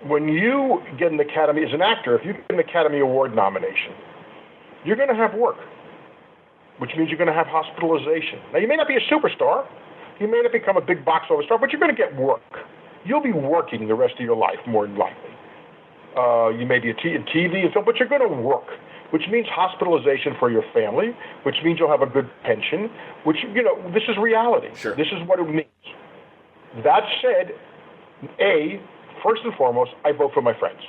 When you get an Academy, as an actor, if you get an Academy Award nomination, you're going to have work, which means you're going to have hospitalization. Now, you may not be a superstar. You may not become a big box office star, but you're going to get work. You'll be working the rest of your life, more than likely. You may be in TV and film, but you're going to work, which means hospitalization for your family, which means you'll have a good pension, which, this is reality. Sure. This is what it means. That said, first and foremost, I vote for my friends.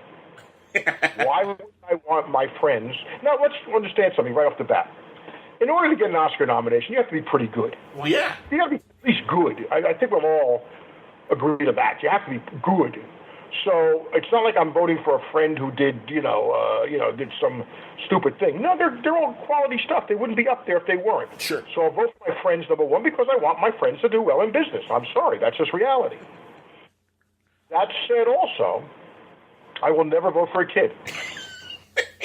Why would I want my friends? Now, let's understand something right off the bat. In order to get an Oscar nomination, you have to be pretty good. Well, yeah. You have to be at least good. I think we'll all agree to that. You have to be good. So it's not like I'm voting for a friend who did, did some stupid thing. No, they're all quality stuff. They wouldn't be up there if they weren't. Sure. So I'll vote for my friends, number one, because I want my friends to do well in business. I'm sorry. That's just reality. That said, also, I will never vote for a kid.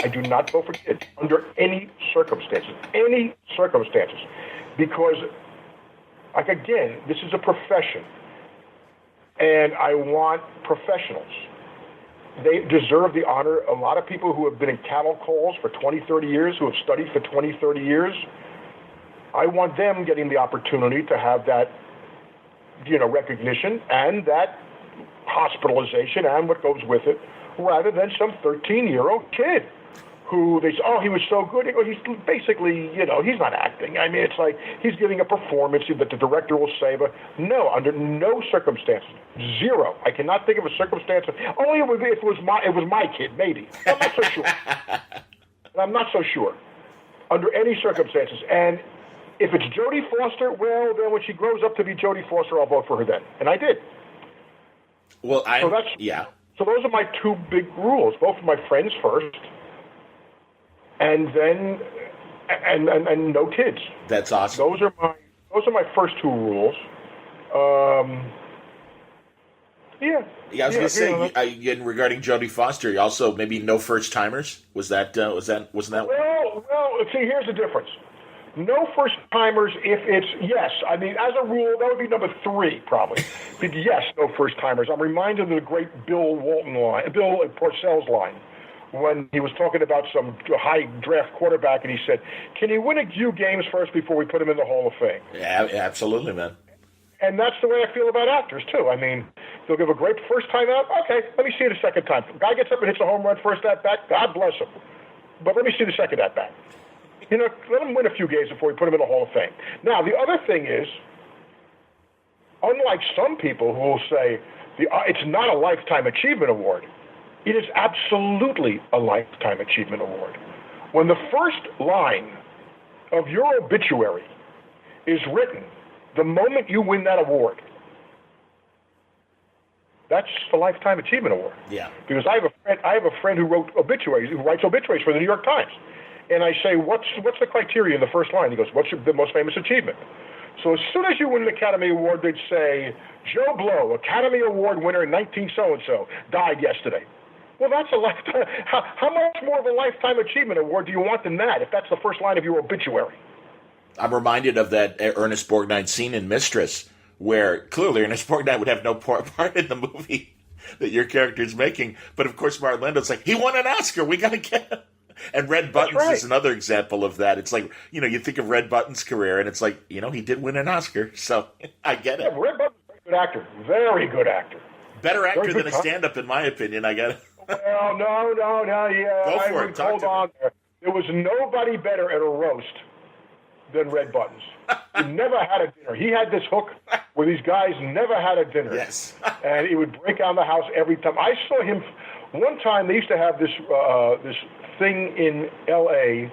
I do not vote for kids under any circumstances. Any circumstances. Because, again, this is a profession. And I want professionals. They deserve the honor. A lot of people who have been in cattle calls for 20, 30 years, who have studied for 20, 30 years, I want them getting the opportunity to have that, recognition and that hospitalization and what goes with it, rather than some 13-year-old kid who they say, oh, he was so good. He's basically, he's not acting. I mean, it's like he's giving a performance that the director will say, but no, under no circumstances, zero. I cannot think of a circumstance. Only if it was my kid, maybe. I'm not so sure. I'm not so sure under any circumstances. And if it's Jodie Foster, well, then when she grows up to be Jodie Foster, I'll vote for her then. And I did. Well, yeah. So those are my two big rules. Vote for my friends first, and then and no kids. That's awesome. Those are my first two rules. Yeah. Yeah, I was going to say, regarding Jodie Foster, also maybe no first timers. Wasn't that? Well. See, here's the difference. No first timers. If it's yes, I mean, as a rule, that would be number 3 probably. But yes, no first timers. I'm reminded of the great Bill Parcells line, when he was talking about some high draft quarterback, and he said, "Can he win a few games first before we put him in the Hall of Fame?" Yeah, absolutely, man. And that's the way I feel about actors too. I mean, they'll give a great first time out. Okay, let me see it a second time. Guy gets up and hits a home run first at bat. God bless him. But let me see the second at bat. Let him win a few games before we put him in the Hall of Fame. Now, the other thing is, unlike some people who will say it's not a Lifetime Achievement Award, it is absolutely a Lifetime Achievement Award. When the first line of your obituary is written the moment you win that award, that's the Lifetime Achievement Award. Yeah. Because I have a friend who writes obituaries for the New York Times. And I say, what's the criteria in the first line? He goes, what's the most famous achievement? So as soon as you win an Academy Award, they'd say, Joe Blow, Academy Award winner in 19 so-and-so, died yesterday. Well, that's a lifetime. How much more of a Lifetime Achievement Award do you want than that if that's the first line of your obituary? I'm reminded of that Ernest Borgnine scene in Mistress, where clearly Ernest Borgnine would have no part in the movie that your character's making. But of course, Martin Landau's like, he won an Oscar. We got to get him. And Red Buttons is another example of that. It's like, you think of Red Buttons' career, and it's like, he did win an Oscar, so I get it. Yeah, Red Buttons is a good actor. Very good actor. Better actor than a stand-up, in my opinion, I get it. Well, no, yeah. Go for it. Hold on there. There was nobody better at a roast than Red Buttons. He never had a dinner. He had this hook where these guys never had a dinner. Yes. And he would break down the house every time. I saw him one time. They used to have this thing in L.A.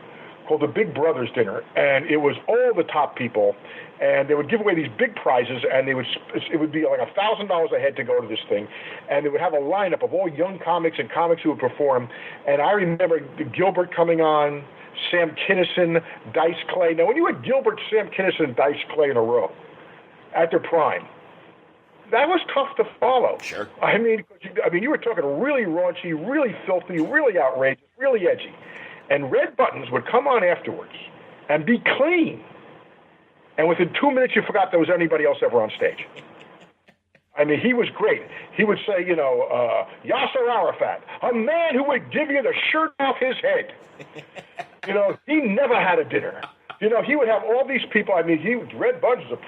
called the Big Brothers Dinner, and it was all the top people, and they would give away these big prizes, and it would be like $1,000 a head to go to this thing, and they would have a lineup of all young comics and comics who would perform. And I remember Gilbert coming on, Sam Kinison, Dice Clay. Now, when you had Gilbert, Sam Kinison, and Dice Clay in a row at their prime, that was tough to follow. Sure. I mean, you were talking really raunchy, really filthy, really outrageous, really edgy. And Red Buttons would come on afterwards and be clean. And within 2 minutes, you forgot there was anybody else ever on stage. I mean, he was great. He would say, Yasser Arafat, a man who would give you the shirt off his head. He never had a dinner. He would have all these people. I mean, Red Buttons was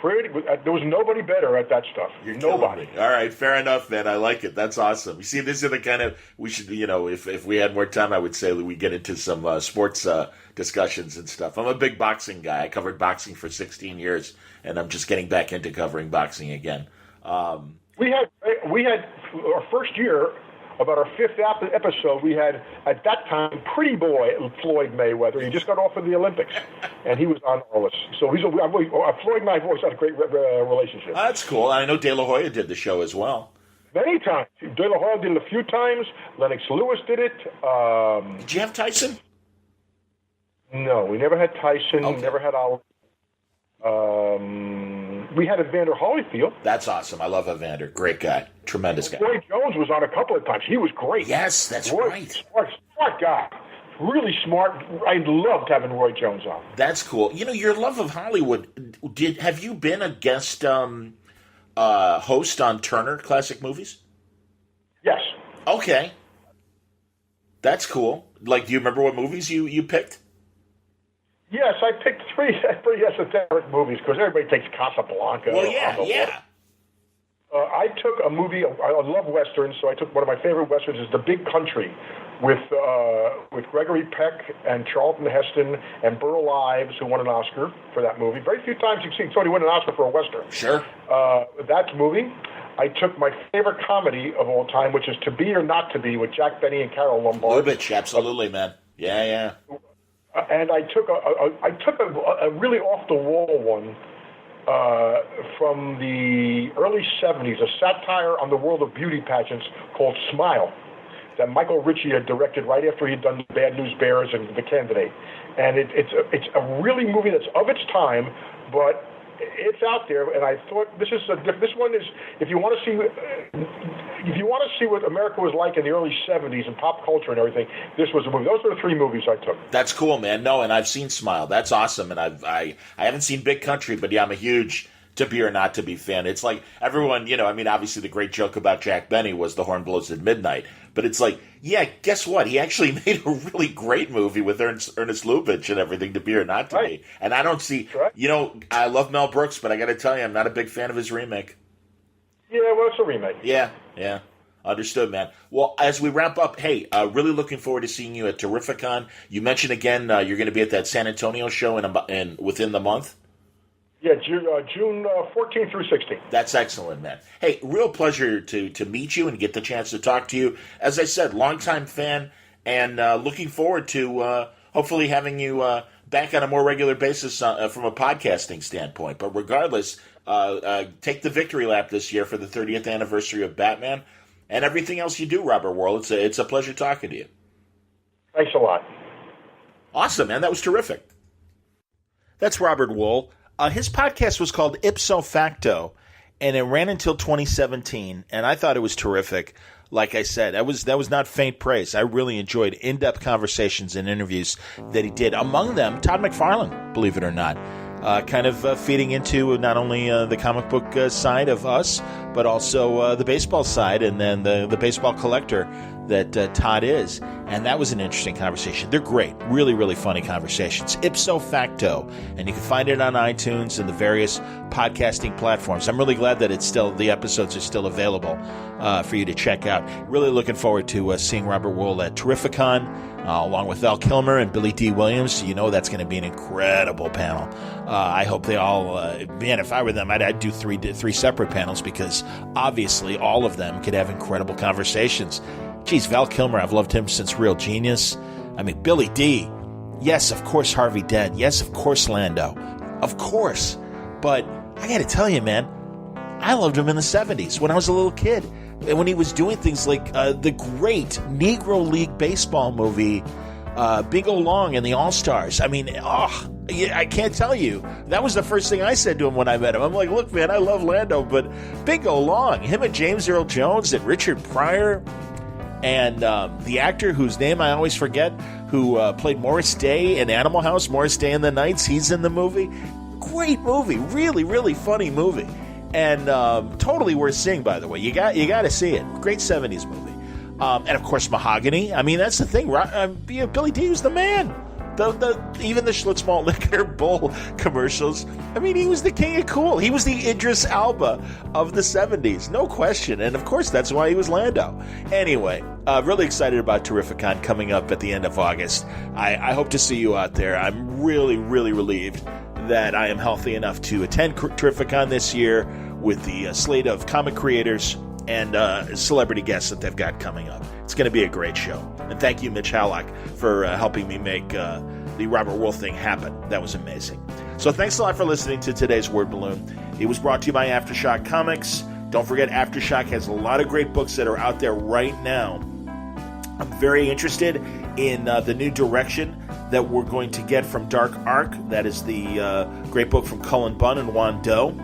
there was nobody better at that stuff. Nobody. All right, fair enough, man. I like it. That's awesome. You see, this is the kind of, we should, if we had more time, I would say that we get into some sports discussions and stuff. I'm a big boxing guy. I covered boxing for 16 years, and I'm just getting back into covering boxing again. We had our first year, about our fifth episode, we had, at that time, pretty boy Floyd Mayweather. He just got off of the Olympics, and he was on Arlis. So Floyd and I have always had a great relationship. That's cool. I know De La Hoya did the show as well. Many times. De La Hoya did it a few times. Lennox Lewis did it. Did you have Tyson? No, we never had Tyson. Okay. Never had Ali. We had Evander Holyfield. That's awesome. I love Evander. Great guy. Tremendous guy. Roy Jones was on a couple of times. He was great. Yes, that's right. Smart guy. Really smart. I loved having Roy Jones on. That's cool. Your love of Hollywood. Have you been a guest host on Turner Classic Movies? Yes. Okay. That's cool. Like, do you remember what movies you picked? Yes, I picked three pretty esoteric movies because everybody takes Casablanca. Well, yeah. I took a movie. I love westerns, so I took one of my favorite westerns is The Big Country, with Gregory Peck and Charlton Heston and Burl Ives, who won an Oscar for that movie. Very few times you see somebody win an Oscar for a western. Sure. That movie. I took my favorite comedy of all time, which is To Be or Not to Be, with Jack Benny and Carol Lombard. Lubitsch, absolutely, man. Yeah. And I took a really off the wall one from the early 70s, a satire on the world of beauty pageants called Smile, that Michael Ritchie had directed right after he'd done Bad News Bears and The Candidate. And it's a really movie that's of its time, but it's out there. And I thought this one is, if you want to see what America was like in the early 70s and pop culture and everything, this was the movie. Those were the three movies I took. That's cool, man. No, and I've seen Smile. That's awesome. And I haven't seen Big Country, but yeah, I'm a huge To Be or Not to Be fan. It's like everyone, obviously the great joke about Jack Benny was The Horn Blows at Midnight. But it's like, yeah, guess what? He actually made a really great movie with Ernest Lubitsch and everything, To Be or Not to Be. And I don't see, I love Mel Brooks, but I got to tell you, I'm not a big fan of his remake. Yeah, well, it's a remake. Yeah. Understood, man. Well, as we wrap up, hey, really looking forward to seeing you at Terrificon. You mentioned again you're going to be at that San Antonio show in within the month. Yeah, June 14th through 16th. That's excellent, man. Hey, real pleasure to meet you and get the chance to talk to you. As I said, longtime fan, and looking forward to hopefully having you back on a more regular basis from a podcasting standpoint. But regardless, take the victory lap this year for the 30th anniversary of Batman and everything else you do, Robert Wuhl. It's a pleasure talking to you. Thanks a lot. Awesome, man. That was terrific. That's Robert Wuhl. His podcast was called Ipso Facto, and it ran until 2017, and I thought it was terrific. Like I said, that was not faint praise. I really enjoyed in-depth conversations and interviews that he did. Among them, Todd McFarlane, believe it or not, kind of feeding into not only the comic book side of us, but also the baseball side, and then the baseball collector that Todd is. And that was an interesting conversation. They're great. Really, really funny conversations. Ipso Facto. And you can find it on iTunes and the various podcasting platforms. I'm really glad that the episodes are still available for you to check out. Really looking forward to seeing Robert Wuhl at Terrificon, along with Val Kilmer and Billy Dee Williams. That's going to be an incredible panel. I hope they all, man, if I were them, I'd do three separate panels, because obviously all of them could have incredible conversations. Geez, Val Kilmer, I've loved him since Real Genius. I mean, Billy Dee. Yes, of course, Harvey Dent. Yes, of course, Lando. Of course. But I got to tell you, man, I loved him in the 70s when I was a little kid. And when he was doing things like the great Negro League Baseball movie, Big O Long and the All-Stars. I mean, I can't tell you. That was the first thing I said to him when I met him. I'm like, look, man, I love Lando, but Bingo Long, him and James Earl Jones and Richard Pryor, and the actor whose name I always forget, who played Morris Day in Animal House, Morris Day and the Knights, he's in the movie. Great movie. Really, really funny movie. And totally worth seeing, by the way. You got to see it. Great 70s movie. And, of course, Mahogany. I mean, that's the thing. Billy Dee was the man. Even the Schlitz Malt Liquor Bowl commercials. I mean, he was the king of cool. He was the Idris Elba of the 70s. No question. And, of course, that's why he was Lando. Anyway, really excited about Terrificon coming up at the end of August. I hope to see you out there. I'm really, really relieved that I am healthy enough to attend Terrificon this year with the slate of comic creators and celebrity guests that they've got coming up. It's going to be a great show. And thank you, Mitch Hallock, for helping me make the Robert Wuhl thing happen. That was amazing. So thanks a lot for listening to today's Word Balloon. It was brought to you by Aftershock Comics. Don't forget, Aftershock has a lot of great books that are out there right now. I'm very interested in the new direction that we're going to get from Dark Arc. That is the great book from Cullen Bunn and Juan Doe.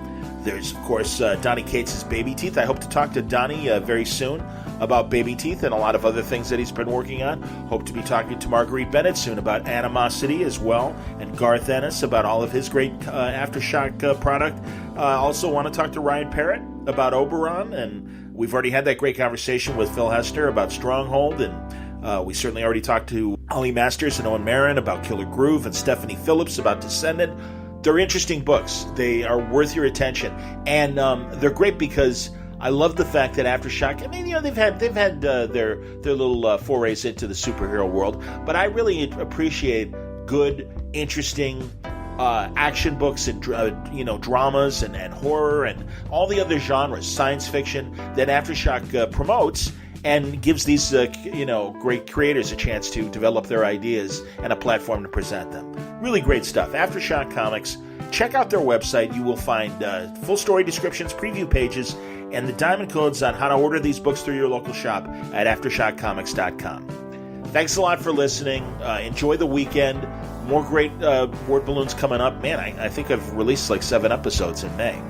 There's, of course, Donny Cates' Baby Teeth. I hope to talk to Donny very soon about Baby Teeth and a lot of other things that he's been working on. Hope to be talking to Marguerite Bennett soon about Animosity as well, and Garth Ennis about all of his great Aftershock product. Also want to talk to Ryan Parrott about Oberon, and we've already had that great conversation with Phil Hester about Stronghold, and we certainly already talked to Ollie Masters and Owen Marin about Killer Groove, and Stephanie Phillips about Descendant. They're interesting books. They are worth your attention, and they're great because I love the fact that Aftershock. I mean, you know, they've had their little forays into the superhero world, but I really appreciate good, interesting action books and dramas and horror and all the other genres, science fiction that Aftershock promotes. And gives these, great creators a chance to develop their ideas and a platform to present them. Really great stuff. Aftershock Comics. Check out their website. You will find full story descriptions, preview pages, and the diamond codes on how to order these books through your local shop at AftershockComics.com. Thanks a lot for listening. Enjoy the weekend. More great Word Balloons coming up. Man, I think I've released like 7 episodes in May.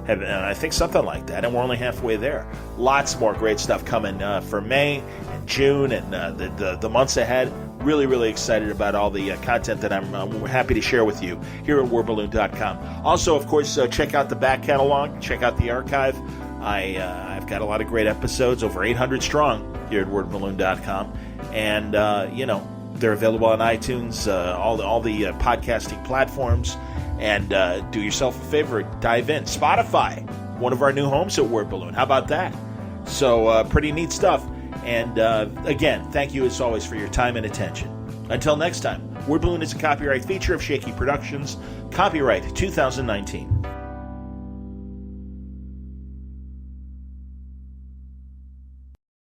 I think something like that, and we're only halfway there. Lots more great stuff coming for May and June and the months ahead. Really, really excited about all the content that I'm happy to share with you here at wordballoon.com. Also, of course, check out the back catalog. Check out the archive. I've got a lot of great episodes, over 800 strong, here at wordballoon.com. And, they're available on iTunes, all the podcasting platforms. And do yourself a favor, dive in. Spotify, one of our new homes at Word Balloon. How about that? So pretty neat stuff. And again, thank you as always for your time and attention. Until next time, Word Balloon is a copyright feature of Shaky Productions. Copyright 2019.